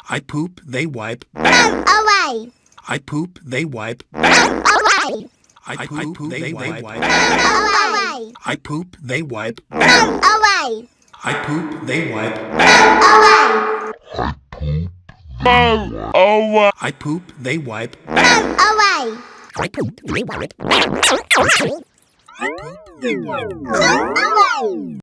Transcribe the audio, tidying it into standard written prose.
I poop, they wipe. Away. I poop, they wipe. Away. I poop, they wipe. Away. I poop, they wipe. Away. I poop, they wipe. Away. I poop, they wipe. Away. I poop, they wipe. Away.